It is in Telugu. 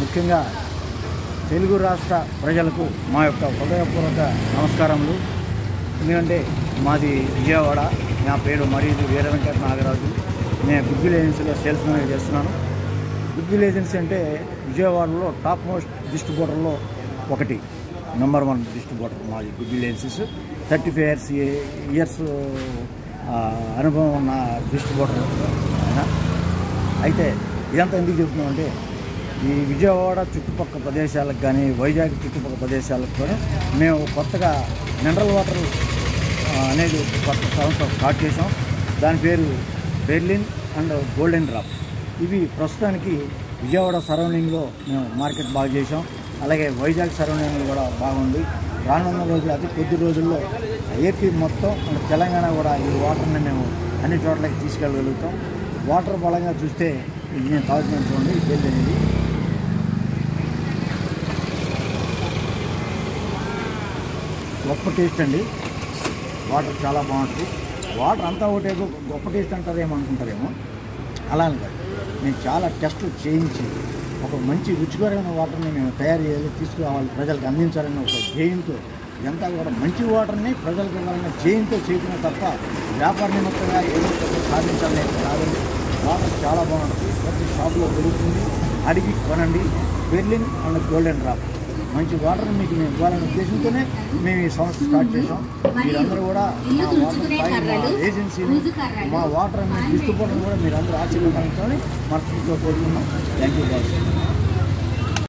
ముఖ్యంగా తెలుగు రాష్ట్ర ప్రజలకు మా యొక్క హృదయపూర్వక నమస్కారములు. ఎందుకంటే మాది విజయవాడ, నా పేరు మరీది వీర వెంకట నాగరాజు. నేను గుడ్విల్ ఏజెన్సీలో సేల్స్ మేనేజర్ చేస్తున్నాను. గుడ్విల్ ఏజెన్సీ అంటే విజయవాడలో టాప్ మోస్ట్ డిస్ట్రిబ్యూటర్లో ఒకటి, నెంబర్ 1 డిస్ట్రిబ్యూటర్ మాది గుడ్విల్ ఏజెన్సీస్. 35 ఇయర్స్ అనుభవం ఉన్న డిస్ట్రిబ్యూటర్. అయితే ఇదంతా ఎందుకు చెప్తున్నామంటే, ఈ విజయవాడ చుట్టుపక్కల ప్రదేశాలకు కానీ, వైజాగ్ చుట్టుపక్కల ప్రదేశాలకు కానీ మేము కొత్తగా మినరల్ వాటర్ అనేది కొత్త సంస్థ స్టార్ట్ చేసాం. దాని పేరు బెర్లిన్ అండ్ గోల్డెన్ డ్రాప్. ఇవి ప్రస్తుతానికి విజయవాడ సరౌండింగ్లో మేము మార్కెట్ బాగా చేసాం. అలాగే వైజాగ్ సరౌండింగ్లో కూడా బాగుంది. రానున్న రోజులు అతి కొద్ది రోజుల్లో ఏపీ మొత్తం అండ్ తెలంగాణ కూడా ఈ వాటర్ని మేము అన్ని చోట్లకి తీసుకెళ్ళగలుగుతాం. వాటర్ బలంగా చూస్తే ఇది నేను తాగుతున్నాను చూడండి. ఈ బెల్ అనేది గొప్ప టేస్ట్ అండి. వాటర్ చాలా బాగుంటుంది. వాటర్ అంతా ఒకటే గొప్ప టేస్ట్ అంటారేమో అనుకుంటారేమో, అలా కాదు. మేము చాలా టెస్టులు చేయించి ఒక మంచి రుచికరమైన వాటర్ని మేము తయారు చేయాలి, తీసుకురావాలి, ప్రజలకు అందించాలనే ఒక ధ్యేయంతో ఇదంతా కూడా మంచి వాటర్ని ప్రజలకు ఇవ్వాలన్న ధ్యేయంతో చేయడం తప్ప వ్యాపార నిమిత్తంగా ఏదో సాధించాలనే కాదండి. వాటర్ చాలా బాగుంటుంది. ప్రతి షాప్లో దొరుకుతుంది. అడిగి కొనండి. బెర్లిన్ అండ్ గోల్డెన్ డ్రాప్ మంచి వాటర్ మీకు మేము ఇవ్వాలనే ఉద్దేశంతోనే మేము ఈ సంస్థ స్టార్ట్ చేసాం. మీరందరూ కూడా మా వాటర్ తాగి మా ఏజెన్సీని, మా వాటర్ డిస్ట్రిబ్యూటర్ని కూడా మీరందరూ ఆశీర్వదించాలని మనస్ఫూర్తిగా కోరుకున్నాం. Thank you boss.